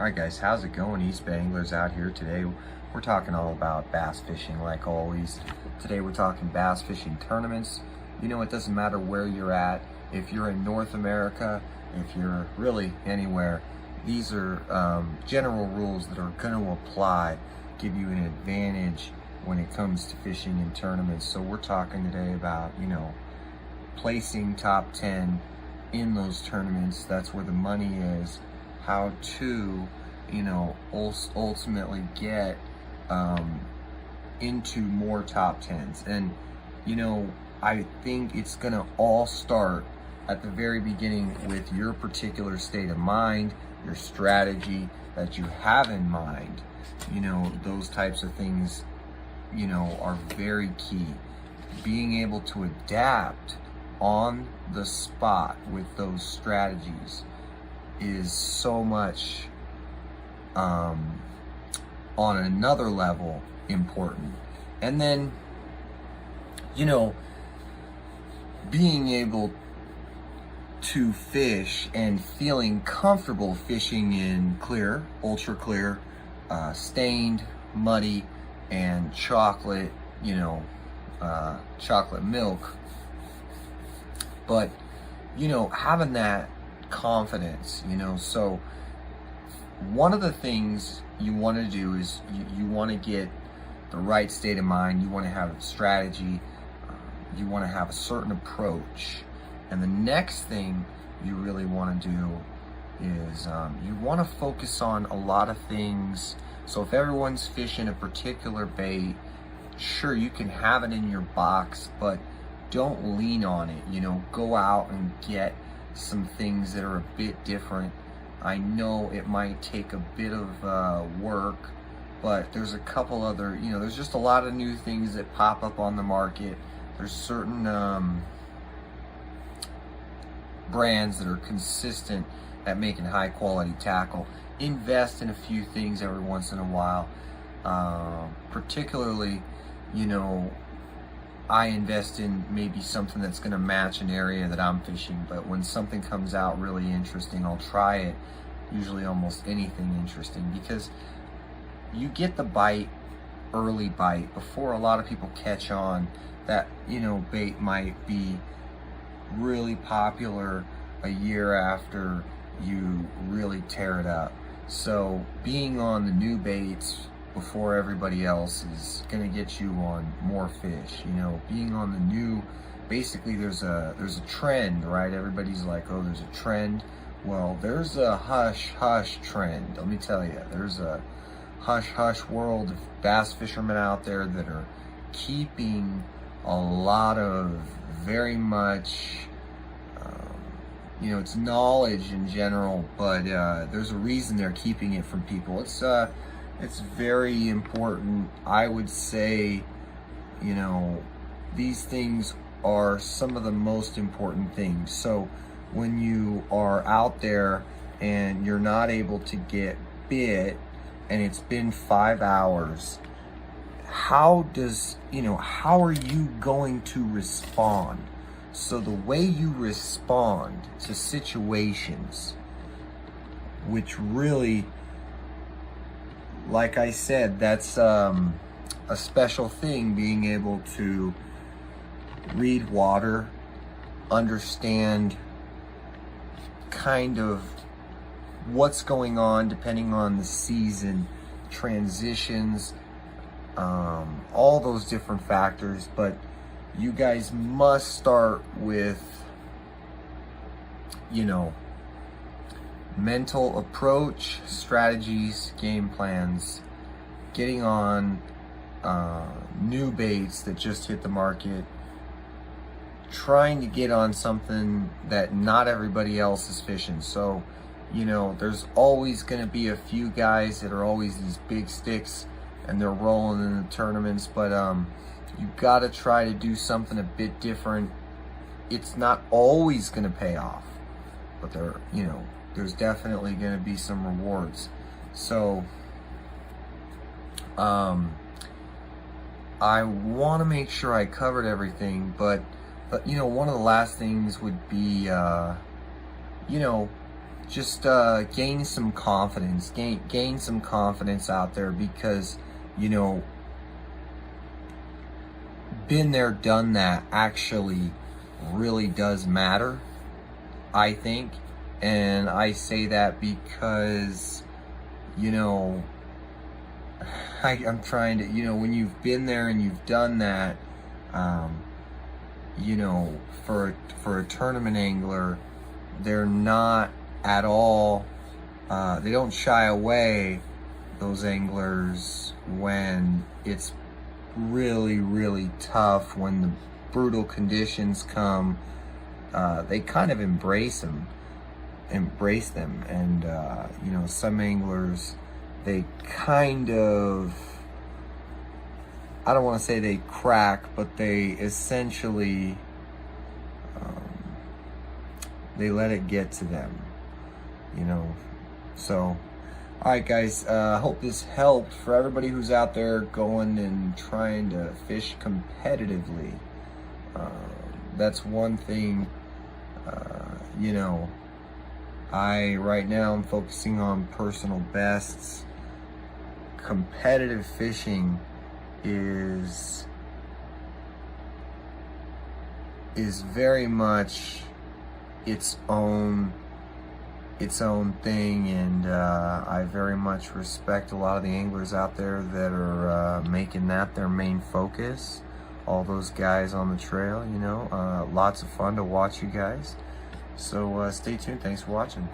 Alright guys, how's it going? Eastbayanglers out here today. We're talking all about bass fishing like always. Today we're talking bass fishing tournaments. You know, it doesn't matter where you're at. If you're in North America, if you're really anywhere, these are general rules that are going to apply, give you an advantage when it comes to fishing in tournaments. So we're talking today about, you know, placing top 10 in those tournaments. That's where the money is. How to, you know, ultimately get into more top 10s. And, you know, I think it's gonna all start at the very beginning with your particular state of mind, your strategy that you have in mind. You know, those types of things, you know, are very key. Being able to adapt on the spot with those strategies is so much on another level important. And then, you know, being able to fish and feeling comfortable fishing in clear, ultra clear, stained, muddy, and chocolate, you know, chocolate milk. But, you know, having that confidence, you know. So one of the things you want to do is you want to get the right state of mind. You want to have a strategy. You want to have a certain approach. And the next thing you really want to do is you want to focus on a lot of things. So if everyone's fishing a particular bait, sure, you can have it in your box, but don't lean on it. You know, go out and get some things that are a bit different. I know it might take a bit of work, but there's a couple other, you know, there's just a lot of new things that pop up on the market. There's certain brands that are consistent at making high quality tackle. Invest in a few things every once in a while. Particularly, you know, I invest in maybe something that's going to match an area that I'm fishing, but when something comes out really interesting, I'll try it. Usually almost anything interesting, because you get the bite, early bite, before a lot of people catch on that, you know, bait might be really popular a year after you really tear it up. So being on the new baits before everybody else is gonna get you on more fish. You know, being on the new, basically there's a trend, right? Everybody's like, oh, there's a trend. Well, there's a hush trend. Let me tell you, there's a hush world of bass fishermen out there that are keeping a lot of very much, you know, it's knowledge in general, but there's a reason they're keeping it from people. It's very important. I would say, you know, these things are some of the most important things. So when you are out there and you're not able to get bit and it's been 5 hours, how are you going to respond? So the way you respond to situations, which really, like I said, that's a special thing, being able to read water, understand kind of what's going on depending on the season, transitions, all those different factors. But you guys must start with, you know, mental approach, strategies, game plans, getting on new baits that just hit the market, trying to get on something that not everybody else is fishing. So, you know, there's always going to be a few guys that are always these big sticks and they're rolling in the tournaments, but you got to try to do something a bit different. It's not always going to pay off, but there, you know, there's definitely going to be some rewards. So I want to make sure I covered everything, but you know, one of the last things would be you know, just gain some confidence, gain some confidence out there, because you know, been there, done that actually really does matter, I think. And I say that because, you know, I'm trying to, you know, when you've been there and you've done that, you know, for a tournament angler, they're not at all, they don't shy away, those anglers, when it's really, really tough, when the brutal conditions come. They kind of embrace them. And you know, some anglers, they kind of, I don't want to say they crack, but they essentially, they let it get to them, you know. So, all right, guys, hope this helped for everybody who's out there going and trying to fish competitively. That's one thing, you know, right now I'm focusing on personal bests. Competitive fishing is very much its own thing, and I very much respect a lot of the anglers out there that are making that their main focus. All those guys on the trail, you know, lots of fun to watch you guys. So stay tuned. Thanks for watching.